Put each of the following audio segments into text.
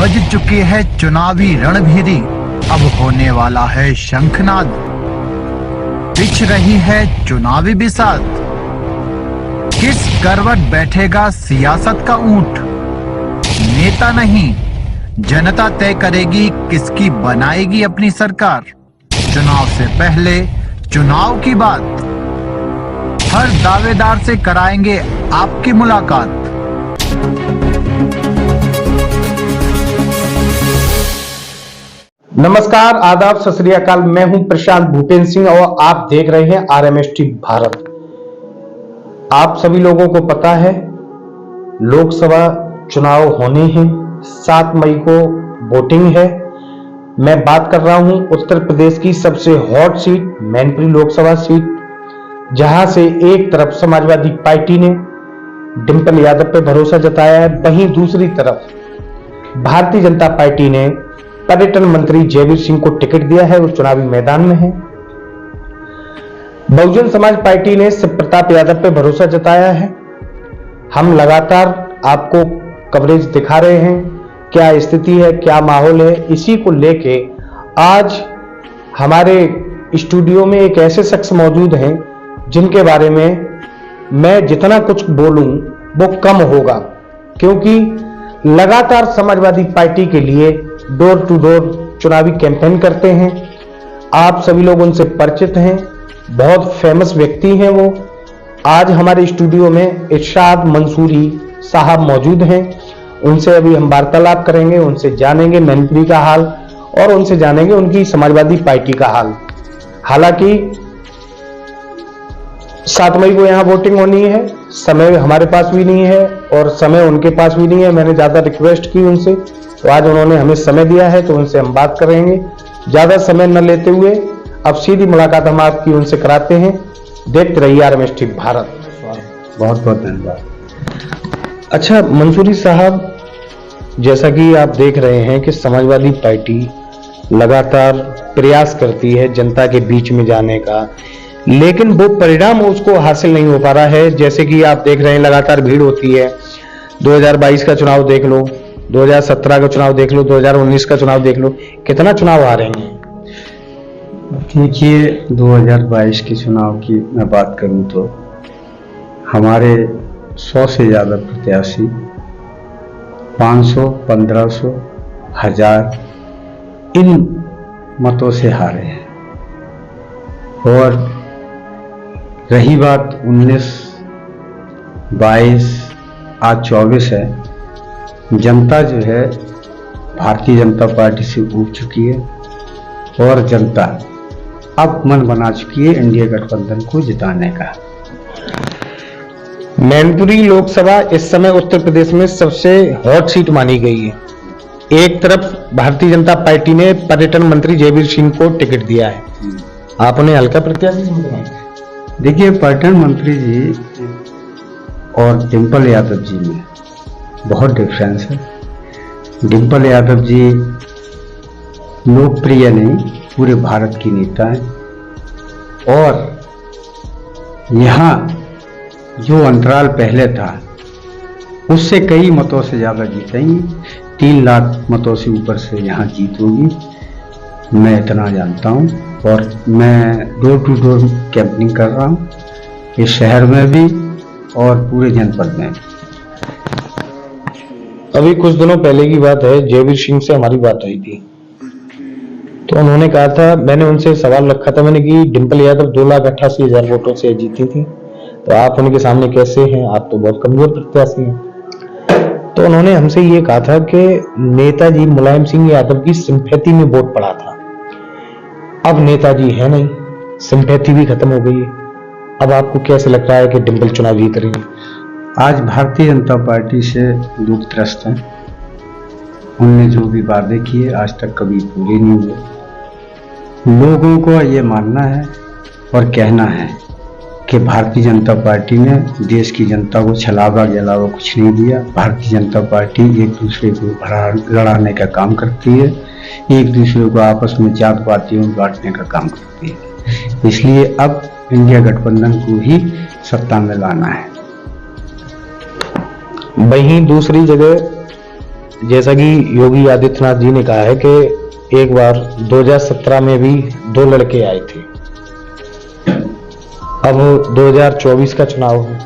बज चुकी है चुनावी रणभेरी, अब होने वाला है शंखनाद। पिच रही है चुनावी बिसात, किस करवट बैठेगा सियासत का ऊंट। नेता नहीं जनता तय करेगी किसकी बनाएगी अपनी सरकार। चुनाव से पहले चुनाव की बात, हर दावेदार से कराएंगे आपकी मुलाकात। नमस्कार, आदाब, सत श्री अकाल। मैं हूं प्रशांत भूपेंद्र सिंह और आप देख रहे हैं RMST भारत। आप सभी लोगों को पता है लोकसभा चुनाव होने हैं, 7 मई को वोटिंग है। मैं बात कर रहा हूं उत्तर प्रदेश की सबसे hot seat Mainpuri Lok Sabha seat, जहां से एक तरफ समाजवादी पार्टी ने डिंपल यादव पे भरोसा जताया है, वहीं दूसरी तरफ भारतीय जनता पार्टी ने पर्यटन मंत्री जयवीर सिंह को टिकट दिया है, वो चुनावी मैदान में है। बहुजन समाज पार्टी ने शिव प्रताप यादव पे भरोसा जताया है। हम लगातार आपको कवरेज दिखा रहे हैं, क्या स्थिति है, क्या माहौल है। इसी को लेके आज हमारे स्टूडियो में एक ऐसे शख्स मौजूद हैं जिनके बारे में मैं जितना कुछ बोलूं वो कम होगा, क्योंकि लगातार समाजवादी पार्टी के लिए डोर टू डोर चुनावी कैंपेन करते हैं। आप सभी लोग उनसे परिचित हैं, बहुत फेमस व्यक्ति हैं वो। आज हमारे स्टूडियो में इरशाद मंसूरी साहब मौजूद हैं, उनसे अभी हम वार्तालाप करेंगे, उनसे जानेंगे मैनपुरी का हाल और उनसे जानेंगे उनकी समाजवादी पार्टी का हाल। हालांकि 7 मई को यहाँ वोटिंग होनी है, समय हमारे पास भी नहीं है और समय उनके पास भी नहीं है। मैंने ज्यादा रिक्वेस्ट की उनसे, तो आज उन्होंने हमें समय दिया है, तो उनसे हम बात करेंगे। ज्यादा समय न लेते हुए अब सीधी मुलाकात हम आपकी उनसे कराते हैं। देखते रहिए RMST भारत। बहुत बहुत धन्यवाद। अच्छा मंसूरी साहब, जैसा कि आप देख रहे हैं कि समाजवादी पार्टी लगातार प्रयास करती है जनता के बीच में जाने का, लेकिन वो परिणाम उसको हासिल नहीं हो पा रहा है। जैसे कि आप देख रहे हैं लगातार भीड़ होती है। 2022 का चुनाव देख लो, 2017 का चुनाव देख लो, 2019 का चुनाव देख लो, कितना चुनाव आ रहे हैं। देखिए 2022 के चुनाव की मैं बात करूं तो हमारे 100 से ज्यादा प्रत्याशी 500, 1500, 1000 इन मतों से हारे हैं। और रही बात 19, 22, आज 24 है, जनता जो है भारतीय जनता पार्टी से उब चुकी है और जनता अब मन बना चुकी है इंडिया गठबंधन को जिताने का। मैनपुरी लोकसभा इस समय उत्तर प्रदेश में सबसे हॉट सीट मानी गई है। एक तरफ भारतीय जनता पार्टी ने पर्यटन मंत्री जयवीर सिंह को टिकट दिया है, आप उन्हें हल्का प्रत्याशी समझते? देखिए पर्यटन मंत्री जी और डिंपल यादव जी में बहुत डिफरेंस है। डिंपल यादव जी लोकप्रिय नहीं, पूरे भारत की नेता है और यहाँ जो अंतराल पहले था उससे कई मतों से ज्यादा जीतेंगे। 3 लाख मतों से ऊपर से यहाँ जीत होगी, मैं इतना जानता हूँ। और मैं डोर टू डोर कैंपिंग कर रहा हूँ इस शहर में भी और पूरे जनपद में। अभी कुछ दिनों पहले की बात है, जयवीर सिंह से हमारी बात हुई थी, तो उन्होंने कहा था, मैंने उनसे सवाल रखा था मैंने कि डिंपल यादव 2,88,000 वोटों से जीती थी, तो आप उनके सामने कैसे हैं, आप तो बहुत कमजोर प्रत्याशी हैं। तो उन्होंने हमसे ये कहा था कि नेताजी मुलायम सिंह यादव की सिंपैथी में वोट पड़ा था। अब नेताजी है नहीं, सिंपैथी भी खत्म हो गई है। अब आपको कैसे लगता है कि डिंपल चुनाव जीत रही है? आज भारतीय जनता पार्टी से लोग त्रस्त हैं। उनने जो भी वादे किए आज तक कभी पूरे नहीं हुए। लोगों को ये मानना है और कहना है कि भारतीय जनता पार्टी ने देश की जनता को छलावा के अलावा कुछ नहीं दिया। भारतीय जनता पार्टी एक दूसरे को लड़ाने का काम करती है, एक दूसरे को आपस में जात पातियों में बांटने का काम करती है। इसलिए अब इंडिया गठबंधन को ही सत्ता में लाना है। वहीं दूसरी जगह जैसा कि योगी आदित्यनाथ जी ने कहा है कि एक बार 2017 में भी 2 लड़के आए थे, अब 2024 का चुनाव है,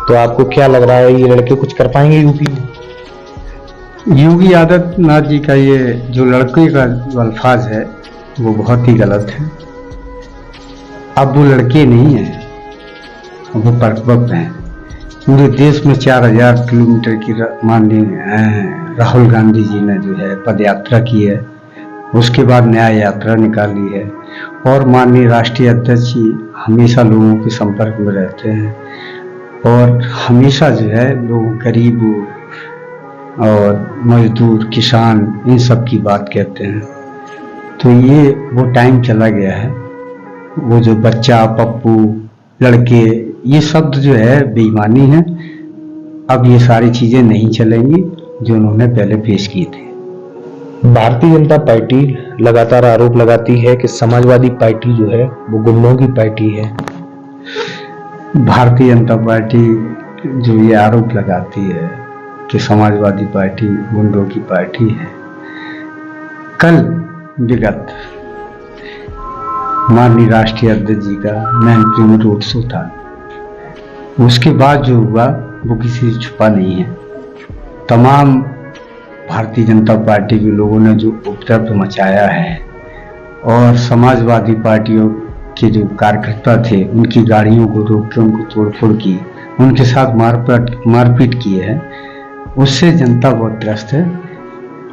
तो आपको क्या लग रहा है ये लड़के कुछ कर पाएंगे यूपी में? योगी आदित्यनाथ जी का ये जो लड़के का जो अल्फाज है वो बहुत ही गलत है। अब वो लड़के नहीं हैं, वो परिपक्व हैं। पूरे देश में 4000 किलोमीटर की माननीय राहुल गांधी जी ने जो है पद यात्रा की है, उसके बाद न्याय यात्रा निकाली है, और माननीय राष्ट्रीय अध्यक्ष जी हमेशा लोगों के संपर्क में रहते हैं और हमेशा जो है लोग गरीब और मजदूर किसान इन सब की बात कहते हैं। तो ये वो टाइम चला गया है, वो जो बच्चा पप्पू लड़के ये शब्द जो है बेईमानी है। अब ये सारी चीजें नहीं चलेंगी जो उन्होंने पहले पेश की थी। भारतीय जनता पार्टी लगातार आरोप लगाती है कि समाजवादी पार्टी जो है वो गुंडों की पार्टी है। भारतीय जनता पार्टी जो ये आरोप लगाती है कि समाजवादी पार्टी गुंडों की पार्टी है, कल विगत माननीय राष्ट्रीय अध्यक्ष जी का मैनपुरी में रोड शो था, उसके बाद जो हुआ वो किसी से छुपा नहीं है। तमाम भारतीय जनता पार्टी के लोगों ने जो उपद्रव मचाया है और समाजवादी पार्टियों के जो कार्यकर्ता थे उनकी गाड़ियों को रोक के उनको तोड़फोड़ की, उनके साथ मारपीट की है, उससे जनता बहुत त्रस्त है।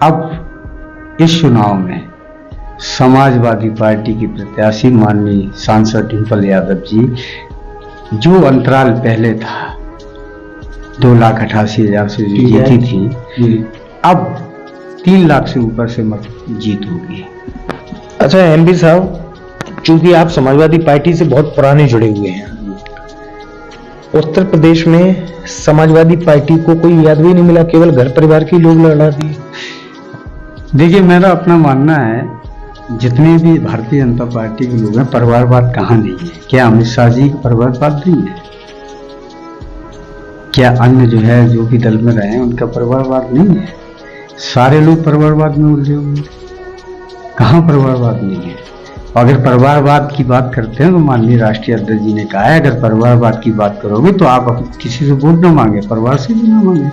अब इस चुनाव में समाजवादी पार्टी की प्रत्याशी माननीय सांसद डिम्पल यादव जी, जो अंतराल पहले था 2,88,000 से जो जीती थी, अब 3 लाख से ऊपर से मत जीत होगी। अच्छा एमपी साहब, चूंकि आप समाजवादी पार्टी से बहुत पुराने जुड़े हुए हैं, उत्तर प्रदेश में समाजवादी पार्टी को कोई याद भी नहीं मिला, केवल घर परिवार के लोग लड़ा दिए। देखिए, मेरा अपना मानना है जितने भी भारतीय जनता पार्टी के लोग हैं, परिवारवाद कहाँ नहीं है। क्या अमित शाह जी का परिवारवाद नहीं है? क्या अन्य जो है जो भी दल में रहे हैं उनका परिवारवाद नहीं है? सारे लोग परिवारवाद में उलझे हुए हैं, कहाँ परिवारवाद नहीं है? अगर परिवारवाद की बात करते हैं तो माननीय राष्ट्रीय अध्यक्ष जी ने कहा है, अगर परिवारवाद की बात करोगे तो आप किसी से वोट न मांगे, परिवार से भी न मांगे।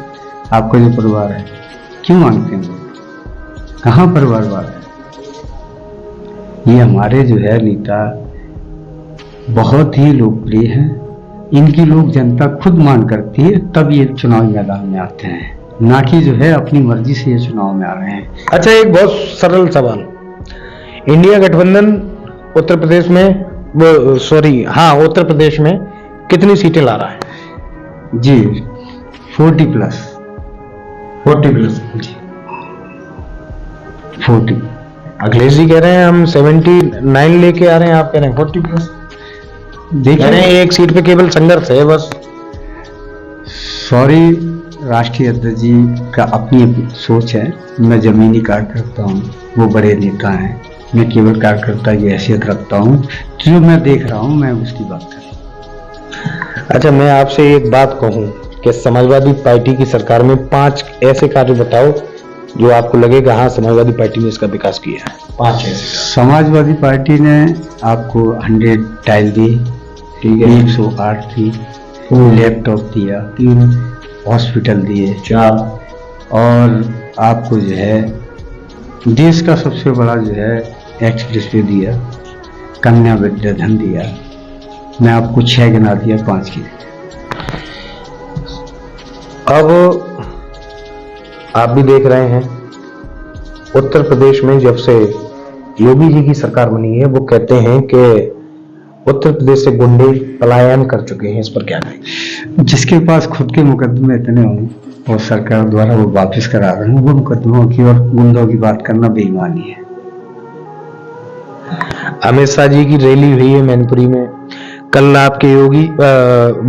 आपका जो परिवार है क्यों मांगते हैं लोग? कहाँ परिवारवाद है? ये हमारे जो है नेता बहुत ही लोकप्रिय हैं, इनकी लोग जनता खुद मांग करती है, तब ये चुनावी मैदान में आते हैं, ना कि जो है अपनी मर्जी से ये चुनाव में आ रहे हैं। अच्छा, एक बहुत सरल सवाल, इंडिया गठबंधन उत्तर प्रदेश में उत्तर प्रदेश में कितनी सीटें ला रहा है? जी 40 प्लस जी 40। अखिलेश जी कह रहे हैं हम 79 लेके आ रहे हैं, आप कह रहे हैं 40 प्लस। देखिए, एक सीट पे केवल संघर्ष है बस। सॉरी, राष्ट्रीय अध्यक्ष जी का अपनी सोच है, मैं जमीनी कार्यकर्ता हूँ, वो बड़े नेता हैं, मैं केवल कार्यकर्ता की हैसियत रखता हूँ, जो मैं देख रहा हूँ मैं उसकी बात कर रहा हूँ। अच्छा, मैं आपसे एक बात कहूँ कि समाजवादी पार्टी की सरकार में 5 ऐसे कार्य बताओ जो आपको लगेगा हाँ समाजवादी पार्टी ने इसका विकास किया है। 5 ऐसे। समाजवादी पार्टी ने आपको 100 टाइल दी, ठीक है, 108 थी, लैपटॉप दिया, 3 हॉस्पिटल दिए, 4, और आपको जो है देश का सबसे बड़ा जो है एक्सप्रेस वे दिया, कन्या विद्याधन दिया। मैं आपको 6 गिना दिया, 5 की। अब आप भी देख रहे हैं उत्तर प्रदेश में जब से योगी जी की सरकार बनी है, वो कहते हैं कि उत्तर प्रदेश से गुंडे पलायन कर चुके हैं, इस पर क्या कहें? जिसके पास खुद के मुकदमे इतने हों और सरकार द्वारा वो वापस करा रहे हैं, वो मुकदमों की और गुंडों की बात करना बेईमानी है। अमित शाह जी की रैली हुई है मैनपुरी में, कल आपके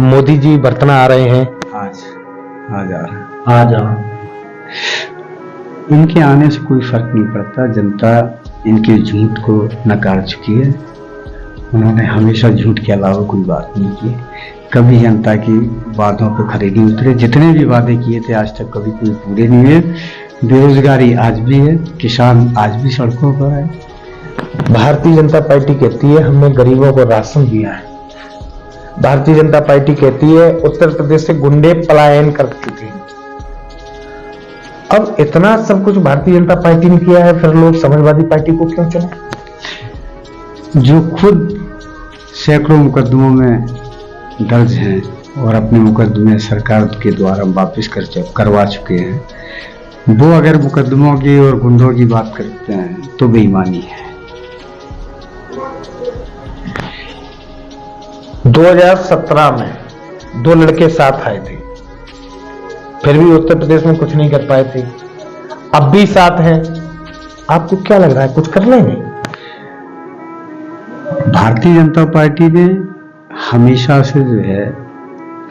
मोदी जी बरतना आ रहे हैं, आज इनके आने से कोई फर्क नहीं पड़ता, जनता इनके झूठ को नकार चुकी है। उन्होंने हमेशा झूठ के अलावा कोई बात नहीं की। कभी जनता की बातों पर खरे नहीं उतरे। जितने भी वादे किए थे आज तक कभी कोई पूरे नहीं हुए। बेरोजगारी आज भी है, किसान आज भी सड़कों पर है। भारतीय जनता पार्टी कहती है हमने गरीबों को राशन दिया है। भारतीय जनता पार्टी कहती है उत्तर प्रदेश से गुंडे पलायन कर चुके हैं। अब इतना सब कुछ भारतीय जनता पार्टी ने किया है, फिर लोग समाजवादी पार्टी को क्यों चुने? जो खुद सैकड़ों मुकदमों में दर्ज हैं और अपने मुकदमे सरकार के द्वारा वापस करवा चुके हैं, वो अगर मुकदमों की और गुंडों की बात करते हैं तो बेईमानी है। 2017 में 2 लड़के साथ आए थे, फिर भी उत्तर प्रदेश में कुछ नहीं कर पाए थे। अब भी साथ हैं, आपको क्या लग रहा है कुछ कर लेंगे? भारतीय जनता पार्टी ने हमेशा से जो है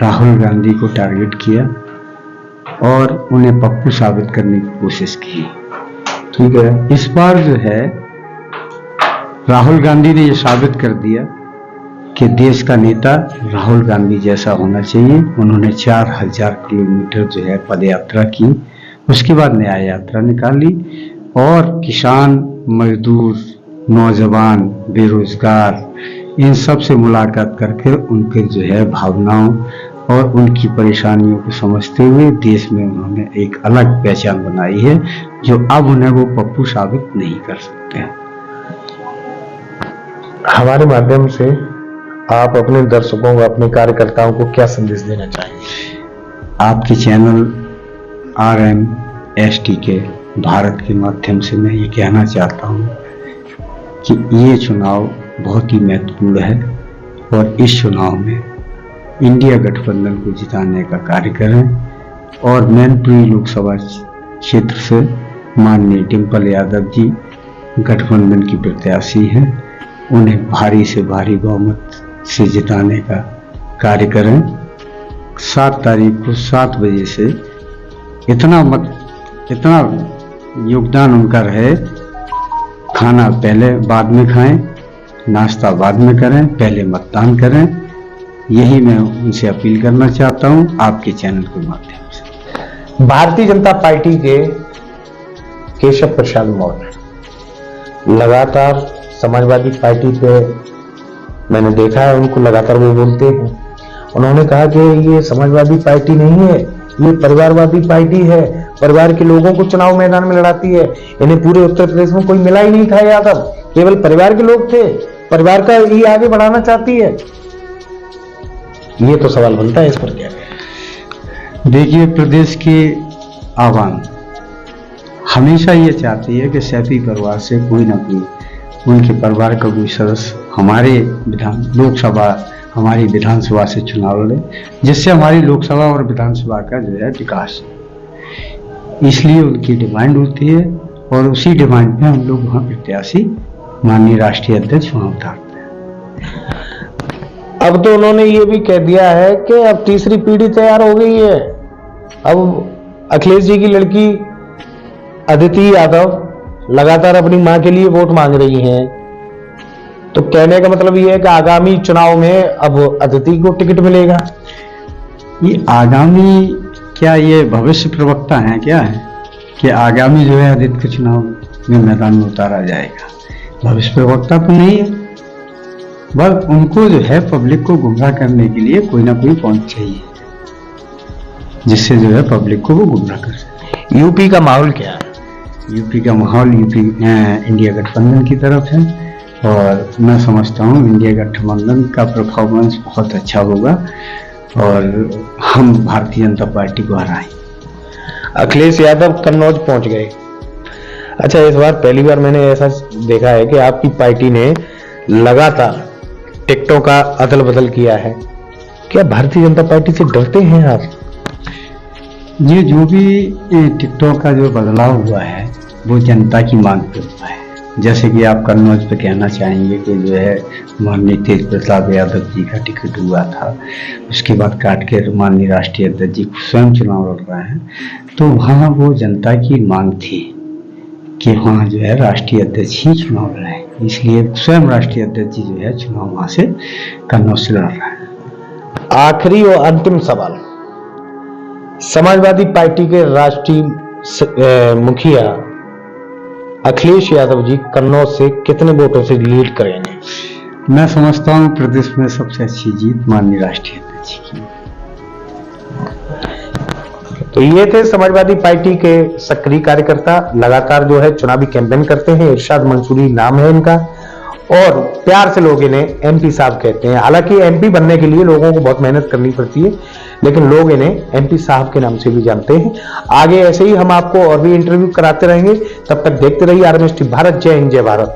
राहुल गांधी को टारगेट किया और उन्हें पप्पू साबित करने की कोशिश की। ठीक है, इस बार जो है राहुल गांधी ने यह साबित कर दिया कि देश का नेता राहुल गांधी जैसा होना चाहिए। उन्होंने 4000 किलोमीटर जो है पद यात्रा की, उसके बाद न्याय यात्रा निकाली और किसान, मजदूर, नौजवान, बेरोजगार, इन सब से मुलाकात करके उनके जो है भावनाओं और उनकी परेशानियों को समझते हुए देश में उन्होंने एक अलग पहचान बनाई है, जो अब उन्हें वो पप्पू साबित नहीं कर सकते। हमारे माध्यम से आप अपने दर्शकों को, अपने कार्यकर्ताओं को क्या संदेश देना चाहेंगे? आपके चैनल RMST के भारत के माध्यम से मैं ये कहना चाहता हूँ कि ये चुनाव बहुत ही महत्वपूर्ण है और इस चुनाव में इंडिया गठबंधन को जिताने का कार्य करें और मैनपुरी लोकसभा क्षेत्र से माननीय डिंपल यादव जी गठबंधन की प्रत्याशी हैं, उन्हें भारी से भारी बहुमत से जिताने का कार्य करें। 7 तारीख को 7 बजे से इतना योगदान उनका रहे, खाना पहले बाद में खाएं, नाश्ता बाद में करें, पहले मतदान करें। यही मैं उनसे अपील करना चाहता हूं आपके चैनल के माध्यम से। भारतीय जनता पार्टी के केशव प्रसाद मौर्य लगातार समाजवादी पार्टी पे मैंने देखा है, उनको लगातार वो बोलते हैं, उन्होंने कहा कि ये समाजवादी पार्टी नहीं है, ये परिवारवादी पार्टी है, परिवार के लोगों को चुनाव मैदान में लड़ाती है। इन्हें पूरे उत्तर प्रदेश में कोई मिला ही नहीं था यादव, केवल परिवार के लोग थे, परिवार का ही आगे बढ़ाना चाहती है। ये तो सवाल बनता है, इस पर क्या है? देखिए, प्रदेश की आवाम हमेशा ये चाहती है कि सैफी परिवार से कोई ना कोई, उनके परिवार का कोई सदस्य हमारी विधानसभा से चुनाव लड़े, जिससे हमारी लोकसभा और विधानसभा का जो है विकास। इसलिए उनकी डिमांड होती है और उसी डिमांड में हम लोग वहां प्रत्याशी माननीय राष्ट्रीय अध्यक्ष वहां उतारते हैं। अब तो उन्होंने ये भी कह दिया है कि अब तीसरी पीढ़ी तैयार हो गई है। अब अखिलेश जी की लड़की अदिति यादव लगातार अपनी मां के लिए वोट मांग रही हैं, तो कहने का मतलब ये है कि आगामी चुनाव में अब अदिति को टिकट मिलेगा। ये आगामी क्या, ये भविष्य प्रवक्ता हैं क्या है कि आगामी जो है अदिति के चुनाव में मैदान में उतारा जाएगा? भविष्य प्रवक्ता तो नहीं है, बस उनको जो है पब्लिक को गुमराह करने के लिए कोई ना कोई पॉइंट चाहिए, जिससे जो है पब्लिक को वो गुमराह कर सके। यूपी का माहौल क्या है? यूपी का माहौल इंडिया गठबंधन की तरफ है और मैं समझता हूँ इंडिया गठबंधन का परफॉर्मेंस बहुत अच्छा होगा और हम भारतीय जनता पार्टी को हराएंगे। अखिलेश यादव कन्नौज पहुंच गए। अच्छा, इस बार पहली बार मैंने ऐसा देखा है कि आपकी पार्टी ने लगातार टिकटों का अदल बदल किया है। क्या भारतीय जनता पार्टी से डरते हैं आप? ये जो भी टिकटों का जो बदलाव हुआ है वो जनता की मांग पे हुआ है। जैसे कि आप कन्नौज पे कहना चाहेंगे कि जो है माननीय तेज प्रताप यादव जी का टिकट हुआ था, उसके बाद काट के माननीय राष्ट्रीय अध्यक्ष जी स्वयं चुनाव लड़ रहे हैं, तो वहाँ वो जनता की मांग थी कि वहाँ जो है राष्ट्रीय अध्यक्ष ही चुनाव लड़े, इसलिए स्वयं राष्ट्रीय अध्यक्ष जी जो है चुनाव वहाँ से कन्नौज से लड़ रहे हैं। आखिरी और अंतिम सवाल, समाजवादी पार्टी के राष्ट्रीय मुखिया अखिलेश यादव जी कन्नौज से कितने वोटों से लीड करेंगे? मैं समझता हूँ प्रदेश में सबसे अच्छी जीत माननीय राष्ट्रीय अध्यक्ष की। तो ये थे समाजवादी पार्टी के सक्रिय कार्यकर्ता, लगातार जो है चुनावी कैंपेन करते हैं। इरशाद मंसूरी नाम है इनका और प्यार से लोग इन्हें एमपी साहब कहते हैं। हालांकि एमपी बनने के लिए लोगों को बहुत मेहनत करनी पड़ती है, लेकिन लोग इन्हें एमपी साहब के नाम से भी जानते हैं। आगे ऐसे ही हम आपको और भी इंटरव्यू कराते रहेंगे। तब तक देखते रहिए RMS भारत। जय हिंद, जय भारत।